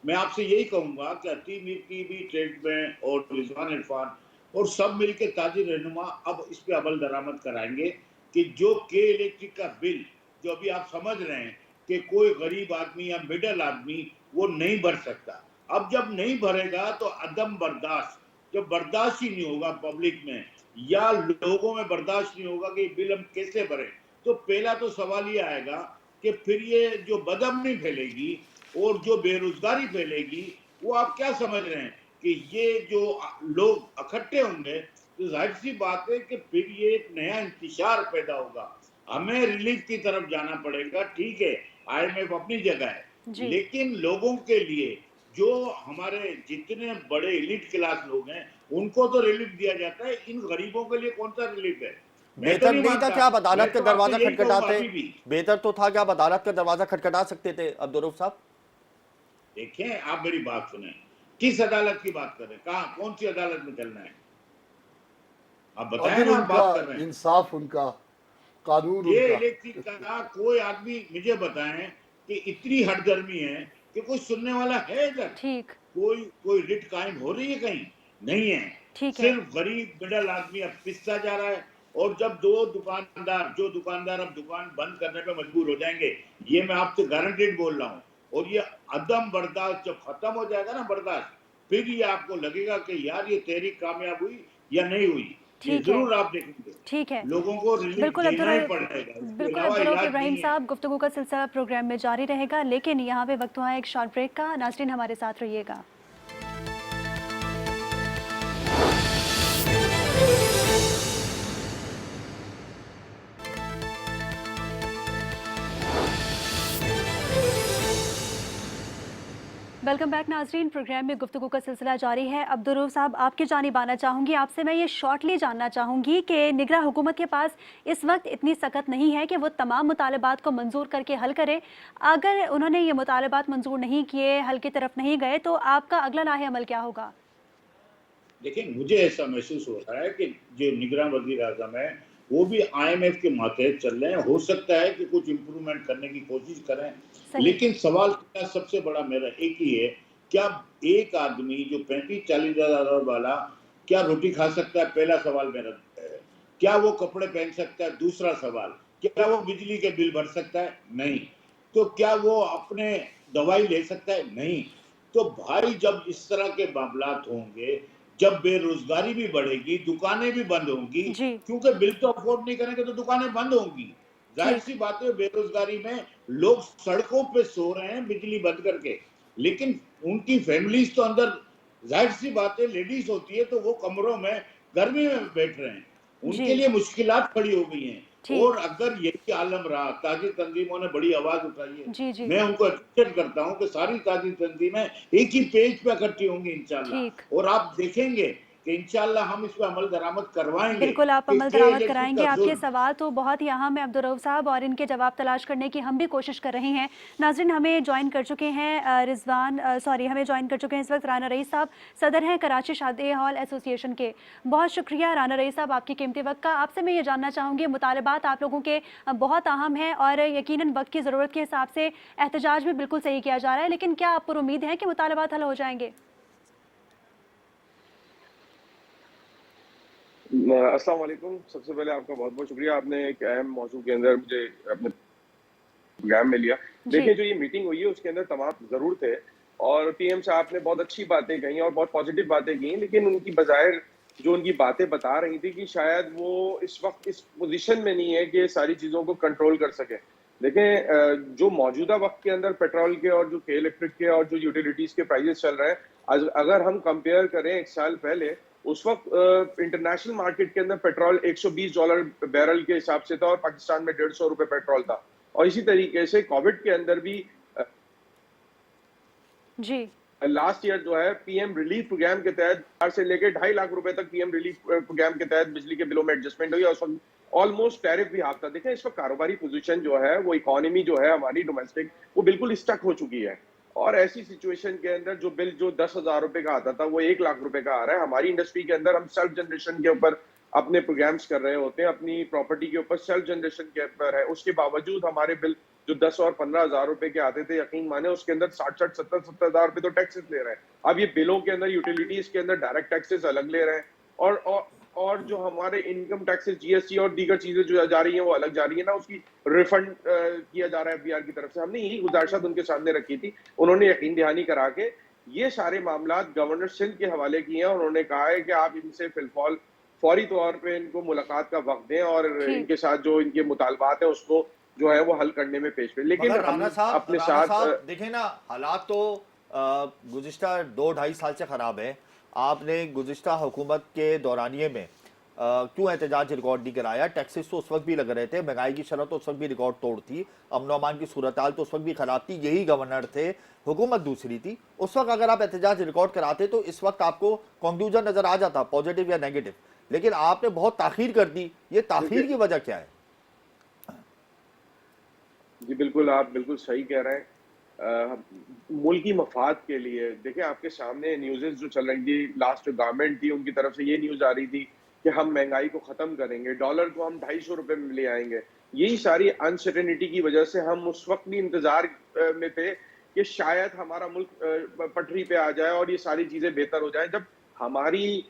मैं आपसे यही कहूँगा कि अतीक मीर की भी ट्रेड में और रिजवान इरफान और सब मिलकर ताजिर रहनुमा अब इस पे अमल दरामद कराएंगे कि जो के इलेक्ट्रिक का बिल जो अभी आप समझ रहे हैं कि कोई गरीब आदमी या मिडल आदमी वो नहीं भर सकता। अब जब नहीं भरेगा तो अदम बर्दाश्त, जब बर्दाश्त ही नहीं होगा पब्लिक में या लोगों में बर्दाश्त नहीं होगा कि बिल हम कैसे भरें, तो पहला तो सवाल ये आएगा कि फिर ये जो बदअमनी फैलेगी और जो बेरोजगारी फैलेगी, वो आप क्या समझ रहे हैं कि ये जो लोग इकट्ठे होंगे, तो जाहिर सी बात है कि फिर ये एक नया इंतशार पैदा होगा। हमें रिलीफ की तरफ जाना पड़ेगा, ठीक है, आईएमएफ अपनी जगह है, जी। लेकिन लोगों के लिए जो हमारे जितने बड़े एलिट क्लास लोग हैं, उनको तो रिलीफ दिया जाता है, इन गरीबों के लिए कौन सा रिलीफ है? मैं तो बेहतर नहीं नहीं था मानता। कि आप अदालत मैं का तो आपसे दरवाजा यही कहूंगा खटखटाते? अभी भी। बेहतर तो था कि आप अदालत का दरवाजा खटखटा सकते थे अब्दुल रऊफ साहब। देखें, आप मेरी बात सुने, किस अदालत की बात कर रहे हैं? कहा, कौन सी अदालत में चलना है? आप बताएं अदल ना, आप उनका, बात कर रहे हैं। इंसाफ उनका, कानून ये उनका। इलेक्ट्रिक का कोई आदमी मुझे बताएं कि इतनी हठधर्मी है कि कोई सुनने वाला है इधर? ठीक। कोई कोई रिट कायम हो रही है कहीं? नहीं है। ठीक है। सिर्फ गरीब मिडल आदमी अब पिसता जा रहा है, और जब जो दुकानदार अब दुकान बंद करने पे मजबूर हो जाएंगे, ये मैं आपसे गारंटेड बोल रहा हूँ। और ये अदम बर्दाश्त जब खत्म हो जाएगा ना, बर्दाश्त, फिर ये आपको लगेगा कि यार ये तहरीक कामयाब हुई या नहीं हुई। ये ठीक है। जरूर आप देखेंगे, ठीक है। लोगों को रिलीफ बिल्कुल देना ही पड़ेगा, इसके बिल्कुल अलावा अब्दुल रऊफ इलाज इब्राहिम नहीं है। साहब, गुफ्तगू का सिलसिला प्रोग्राम में जारी रहेगा, लेकिन यहाँ पे वक्त हुआ है एक शॉर्ट ब्रेक का। नाज़रीन हमारे साथ रहिएगा। वेलकम बैक नाजरीन, प्रोग्राम में गुफ्तगू का सिलसिला जारी है। अब्दुल रऊफ साहब, आपकी जानिब आना चाहूँगी। आपसे मैं ये शॉर्टली जानना चाहूँगी कि निगरान हुकूमत के पास इस वक्त इतनी सख्त नहीं है कि वो तमाम मुतालबात को मंजूर करके हल करे। अगर उन्होंने ये मुतालबात मंजूर नहीं किए, हल की तरफ नहीं गए, तो आपका अगला लाहे अमल क्या होगा? देखिए, मुझे ऐसा महसूस हो रहा है कि जो निगरान वजीर आजम है, वो भी आईएमएफ के मातहत चल रहे हैं। हो सकता है कि कुछ इंप्रूवमेंट करने की कोशिश करें, सही। लेकिन सवाल क्या, सबसे बड़ा मेरा एक ही है, क्या एक आदमी जो 35-40 हजार वाला क्या रोटी खा सकता है? पहला सवाल मेरा है। क्या वो कपड़े पहन सकता है? दूसरा सवाल। क्या वो बिजली के बिल भर सकता है? नहीं। तो क्या वो अपने दवाई ले सकता है? नहीं। तो भाई, जब इस तरह के मामलात होंगे, जब बेरोजगारी भी बढ़ेगी, दुकानें भी बंद होंगी, जी। क्योंकि बिल तो अफोर्ड नहीं करेंगे तो दुकानें बंद होंगी। जाहिर ठीक। सी बात है, बेरोजगारी में लोग सड़कों पे सो रहे हैं बिजली बंद करके, लेकिन उनकी फैमिलीज तो अंदर, जाहिर सी बात है, लेडीज होती है तो वो कमरों में गर्मी में बैठ रहे हैं, जी। उनके लिए मुश्किलात खड़ी हो गई हैं। और ठीक। अगर यही आलम रहा, ताजी तंजीमों ने बड़ी आवाज उठाई है, जी जी। मैं उनको अप्रिशिएट करता हूं कि सारी ताजी तंजीमें एक ही पेज पे इकट्ठी होंगी ठीक। इंशाल्लाह, और आप देखेंगे कि इंशाल्लाह हम इस पे अमल दरामद करवाएंगे बिल्कुल आप कि अमल ये दरामद इलेक्ट्रिक कराएंगे। का आपके जुल्म। सवाल तो बहुत ही अहम है अब्दुल रऊफ साहब, और इनके जवाब तलाश करने की हम भी कोशिश कर रहे हैं। नाज़रीन, हमें ज्वाइन कर चुके हैं हमें ज्वाइन कर चुके हैं इस वक्त राना रईस साहब, सदर हैं कराची शादी हॉल एसोसिएशन के। बहुत शुक्रिया राना रईस साहब आपकी कीमती वक्त का। आपसे मैं ये जानना चाहूँगी, मुतालबात आप लोगों के बहुत अहम हैं और यकीनन वक्त की ज़रूरत के हिसाब से एहतजाज भी बिल्कुल सही किया जा रहा है, लेकिन क्या आप पर उम्मीद है कि मुतालबात हल हो जाएंगे? अस्सलाम वालेकुम। सबसे पहले आपका बहुत बहुत शुक्रिया, आपने एक अहम मौजू के अंदर मुझे अपने प्रोग्राम में लिया। देखिए, जो ये मीटिंग हुई है उसके अंदर तमाम ज़रूर थे, और पीएम साहब ने बहुत अच्छी बातें कही और बहुत पॉजिटिव बातें की, लेकिन उनकी बज़ाहिर जो उनकी बातें बता रही थी कि शायद वो इस वक्त इस पोजीशन में नहीं है कि सारी चीज़ों को कंट्रोल कर सके। देखें, जो मौजूदा वक्त के अंदर पेट्रोल के और जो इलेक्ट्रिक के और जो यूटिलिटीज़ के प्राइजेस चल रहे हैं, अगर हम कंपेयर करें एक साल पहले, उस वक्त इंटरनेशनल मार्केट के अंदर पेट्रोल $120 बैरल के हिसाब से था और पाकिस्तान में ₹150 पेट्रोल था। और इसी तरीके से कोविड के अंदर भी जी। लास्ट ईयर जो है पीएम रिलीफ प्रोग्राम के तहत 4 से लेकर 2.5 लाख रुपए तक पीएम रिलीफ प्रोग्राम के तहत बिजली के बिलों में एडजस्टमेंट हुई, और उस वक्त ऑलमोस्ट टैरिफ भी हाफ था। देखें, इस वक्त कारोबारी पोजीशन जो है, वो इकोनॉमी जो है हमारी डोमेस्टिक, वो बिल्कुल स्टक हो चुकी है, और ऐसी सिचुएशन के अंदर जो बिल जो 10,000 रुपए का आता था वो 1 लाख रुपए का आ रहा है। हमारी इंडस्ट्री के अंदर हम सेल्फ जनरेशन के ऊपर अपने प्रोग्राम्स कर रहे होते हैं, अपनी प्रॉपर्टी के ऊपर सेल्फ जनरेशन के ऊपर है, उसके बावजूद हमारे बिल जो 10 और 15,000 रुपए के आते थे, यकीन माने उसके अंदर 60-60, 70-70 हजार रुपए तो टैक्सेस ले रहे हैं। अब ये बिलों के अंदर यूटिलिटीज के अंदर डायरेक्ट टैक्सेस अलग ले रहे हैं, और जो हमारे इनकम टैक्सेस, जीएसटी और दीगर चीजें जो जा रही हैं वो अलग जा रही है ना, उसकी रिफंड किया जा रहा है एफबीआर की तरफ से। हमने यही गुजारिशात उनके सामने रखी थी, उन्होंने यकीन दहानी करा के ये सारे मामला गवर्नर सिंध के हवाले किए हैं। उन्होंने कहा है कि आप इनसे फौरी तौर पे इनको मुलाकात का वक्त दें और इनके साथ जो इनके मुतालबात हैं उसको जो है वो हल करने में पेश पे। लेकिन मगर हम अपने साथ देखें ना, हालात तो गुज़िश्ता 2-2.5 साल से ख़राब है। आपने गुज़िश्ता हुकूमत के दौरानिए में क्यों एहतजाज रिकॉर्ड नहीं कराया? टैक्सेस तो उस वक्त भी लग रहे थे, महंगाई की शरह तो उस वक्त भी रिकॉर्ड तोड़ थी, अमन अमान की सूरत हाल तो उस वक्त भी ख़राब थी, यही गवर्नर थे, हुकूमत दूसरी थी। उस वक्त अगर आप एहतजाज रिकॉर्ड कराते तो इस वक्त आपको कंक्लूजन नज़र आ जाता, पॉजिटिव या नेगेटिव। लेकिन आपने बहुत ताख़ीर कर दी, ये ताख़ीर की वजह क्या है? जी बिल्कुल, आप बिल्कुल सही कह रहे हैं। मुल्की मफाद के लिए देखिए, आपके सामने न्यूज़ेस जो चल रही थी, लास्ट जो गवर्नमेंट थी उनकी तरफ से ये न्यूज़ आ रही थी कि हम महंगाई को ख़त्म करेंगे, डॉलर को हम 250 रुपए में ले आएंगे। यही सारी अनसर्टेनिटी की वजह से हम उस वक्त भी इंतज़ार में थे कि शायद हमारा मुल्क पटरी पे आ जाए और ये सारी चीज़ें बेहतर हो जाएँ। जब हमारी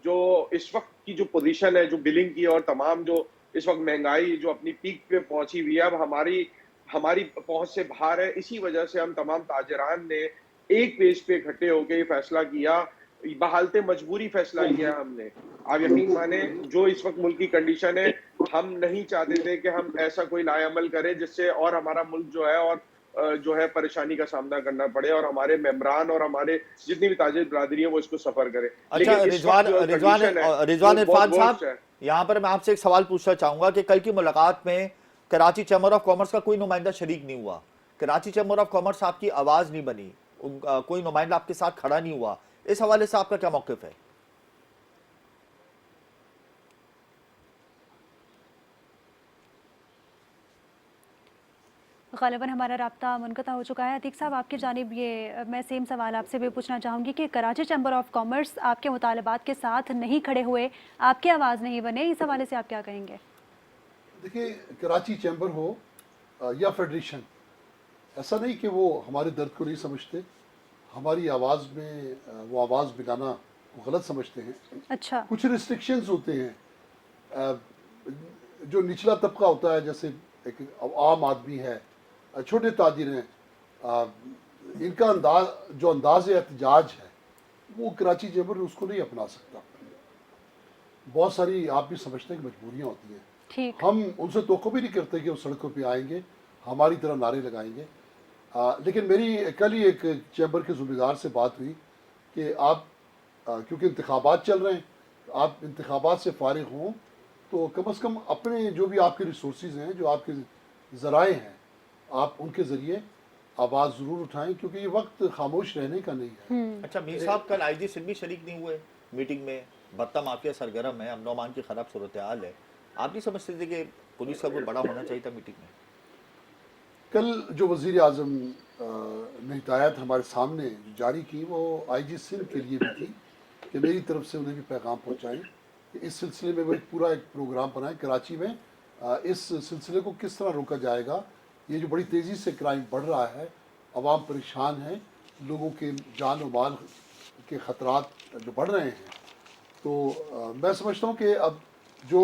जो इस वक्त की जो पोजीशन है, जो बिलिंग की और तमाम जो इस वक्त महंगाई जो अपनी पीक पे पहुंची हुई है, अब हमारी हमारी पहुंच से बाहर है। इसी वजह से हम तमाम ताजरान ने एक पेज पे इकट्ठे होकर ये फैसला किया, बहालते मजबूरी फैसला किया हमने। आप यकीन माने, जो इस वक्त मुल्क की कंडीशन है, हम नहीं चाहते थे कि हम ऐसा कोई लाएअमल करें जिससे और हमारा मुल्क जो है और जो है परेशानी का सामना करना पड़े और हमारे मेंबरान और हमारे जितनी भी ताजिर बिरादरी है वो इसको सफर करे। अच्छा, लेकिन इस वक्त जो कंडीशन है रिजवान वो इरफान बहुत साहब, worst है। यहाँ पर मैं आपसे एक सवाल पूछना चाहूंगा कि कल की मुलाकात में कराची चैम्बर ऑफ कॉमर्स का कोई नुमाइंदा शरीक नहीं हुआ, कराची चैम्बर ऑफ कॉमर्स आपकी आवाज नहीं बनी, कोई नुमाइंदा आपके साथ खड़ा नहीं हुआ, इस हवाले से आपका क्या मौक़िफ़ है? ग़ालिबन हमारा राब्ता मुनक़ता हो चुका है। अतीक साहब, आपकी जानिब ये मैं सेम सवाल आपसे भी पूछना चाहूँगी कि कराची चैम्बर ऑफ कॉमर्स आपके मुतालबात के साथ नहीं खड़े हुए, आपकी आवाज़ नहीं बने, इस हवाले से आप क्या कहेंगे? देखिए, कराची चैम्बर हो या फेडरेशन, ऐसा नहीं कि वो हमारे दर्द को नहीं समझते, हमारी आवाज़ में वो आवाज़ मिलाना वो गलत समझते हैं। अच्छा। कुछ रिस्ट्रिक्शंस होते हैं, जो निचला तबका होता है, जैसे एक आम आदमी है, छोटे ताजिर हैं, इनका अंदाज एहतजाज है, वो कराची चैम्बर उसको नहीं अपना सकता। बहुत सारी आप भी समझते हैं कि मजबूरियाँ होती हैं। ठीक। हम उनसे तोक़ुफ़ भी नहीं करते कि वो सड़कों पे आएंगे, हमारी तरह नारे लगाएंगे। लेकिन मेरी कल ही एक चैम्बर के ज़िम्मेदार से बात हुई कि आप क्योंकि इंतखाबात चल रहे हैं, आप इंतखाबात से फ़ारिग हों तो कम से कम अपने जो भी आपके रिसोर्सेज हैं, जो आपके ज़राए हैं, आप उनके ज़रिए आवाज़ ज़रूर उठाएं, क्योंकि ये वक्त खामोश रहने का नहीं है। अच्छा, मीर साहब कल IG सिंध भी शरीक नहीं हुए मीटिंग में, बत्ता माफिया सरगर्म है, अमन अमान की ख़राब सूरत हाल है, आप नहीं समझते थे कि पुलिस का कोई बड़ा होना चाहिए था मीटिंग में? कल जो वज़ीर आज़म ने हिदायत हमारे सामने जारी की, वो IG सिंध के लिए भी थी कि मेरी तरफ से उन्हें भी पैगाम पहुँचाएँ कि इस सिलसिले में वो एक पूरा एक प्रोग्राम बनाएं कराची में, इस सिलसिले को किस तरह रोका जाएगा। ये जो बड़ी तेज़ी से क्राइम बढ़ रहा है, अवाम परेशान है, लोगों के जान और माल के ख़तरात जो बढ़ रहे हैं, तो मैं समझता हूँ कि अब जो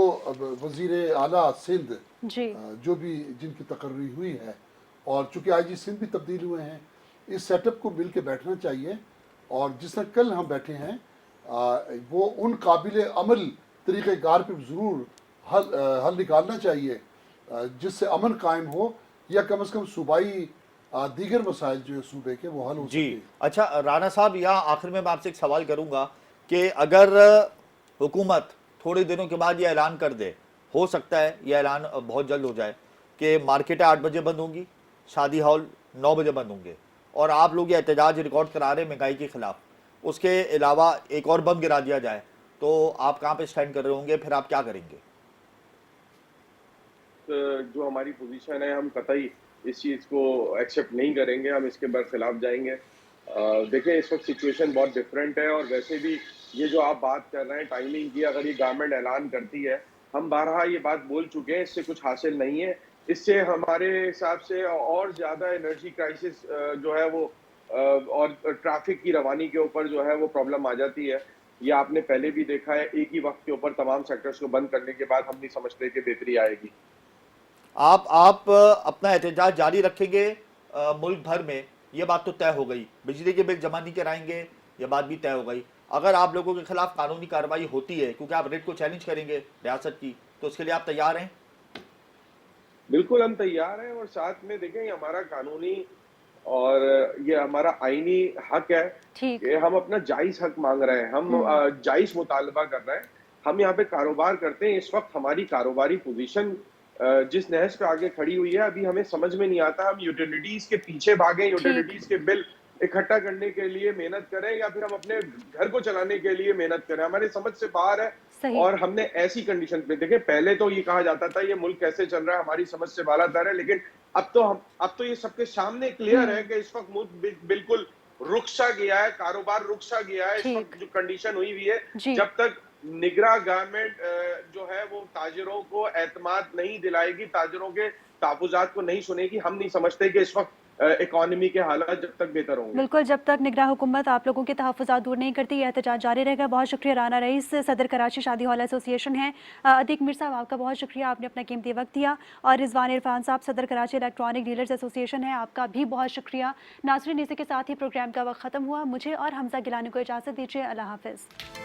वज़ीर आला सिंध जी। जो भी जिनकी तकर्री हुई है, और चूँकि IG सिंध भी तब्दील हुए हैं, इस सेटअप को मिल के बैठना चाहिए, और जिस तरह कल हम बैठे हैं वो उन काबिल अमल तरीक़ेकार पर ज़रूर हल निकालना चाहिए जिससे अमन कायम हो, या कम से कम सूबाई दीगर मसाइल जो है सूबे के वो हल हो जी। सके। अच्छा राना साहब, यहाँ आखिर में मैं आपसे एक सवाल करूँगा कि अगर हुकूमत थोड़े दिनों के बाद ये ऐलान कर दे, हो सकता है ये ऐलान बहुत जल्द हो जाए कि मार्केटें 8 बजे बंद होंगी, शादी हॉल 9 बजे बंद होंगे, और आप लोग ये एहतजाज रिकॉर्ड करा रहे हैं महंगाई के ख़िलाफ़, उसके अलावा एक और बम गिरा दिया जाए, तो आप कहाँ पे स्टैंड कर रहे होंगे, फिर आप क्या करेंगे? जो हमारी पोजीशन है, हम कतई इस चीज़ को एक्सेप्ट नहीं करेंगे, हम इसके बरखिलाफ जाएंगे। देखिए, इस वक्त सिचुएशन बहुत डिफरेंट है, और वैसे भी ये जो आप बात कर रहे हैं टाइमिंग की, अगर ये गवर्नमेंट ऐलान करती है, हम बारहा ये बात बोल चुके हैं, इससे कुछ हासिल नहीं है। इससे हमारे हिसाब से और ज़्यादा एनर्जी क्राइसिस जो है वो और ट्रैफिक की रवानी के ऊपर जो है वो प्रॉब्लम आ जाती है। ये आपने पहले भी देखा है, एक ही वक्त के ऊपर तमाम सेक्टर्स को बंद करने के बाद हम नहीं समझते कि बेहतरी आएगी। आप अपना एहतजाज जारी रखेंगे मुल्क भर में, ये बात तो तय हो गई, बिजली के बिल जमा नहीं कराएंगे, ये बात भी तय हो गई। अगर आप लोगों के खिलाफ कानूनी कार्रवाई होती है, क्योंकि आप रेट को चैलेंज करेंगे रियासत की, तो उसके लिए आप तैयार हैं? बिल्कुल हम तैयार हैं और साथ में देखें ये हमारा कानूनी और ये हमारा आईनी हक है ठीक। कि हम अपना जायज़ हक माँग रहे हैं, हम जायज़ मुतालबा कर रहे हैं। हम यहाँ पे कारोबार करते हैं, इस वक़्त हमारी कारोबारी पोज़ीशन जिस नहज पे आगे खड़ी हुई है, अभी हमें समझ में नहीं आता हम यूटिलिटीज़ के पीछे भागें, यूटिलिटीज़ के बिल इकट्ठा करने के लिए मेहनत करें या फिर हम अपने घर को चलाने के लिए मेहनत करें, हमारी समझ से बाहर है। सही। और हमने ऐसी कंडीशन पे देखें, पहले तो ये कहा जाता था ये मुल्क कैसे चल रहा है, हमारी समझ से बालातर है, लेकिन अब तो ये सबके सामने क्लियर है कि इस वक्त मुल्क बिल्कुल रुक सा गया है, कारोबार रुक सा गया है। इस ठीक। वक्त जो कंडीशन हुई हुई है, जी। जब तक निगरां गवर्नमेंट जो है वो ताजिरों को एतमाद नहीं दिलाएगी, ताजिरों के तहफ़्फ़ुज़ात को नहीं सुनेगी, हम नहीं समझते कि इस वक्त इकोनॉमी के हालात जब तक बेहतर होंगे। बिल्कुल, जब तक निगरान हुकूमत आप लोगों के तहफ़्फ़ुज़ात दूर नहीं करती, ये एहतजाज जारी रहेगा। बहुत शुक्रिया राना रईस, सदर कराची शादी हॉल एसोसिएशन हैं। अतीक मीर साहब, आपका बहुत शुक्रिया, आपने अपना कीमती वक्त दिया। और रिजवान इरफान साहब, सदर कराची इलेक्ट्रॉनिक डीलर्स एसोसिएशन है, आपका भी बहुत शुक्रिया। नाज़रीन, इसी के साथ ही प्रोग्राम का वक्त ख़त्म हुआ। मुझे और हमजा गिलानी को इजाज़त दीजिए। अल्लाह हाफ़िज़।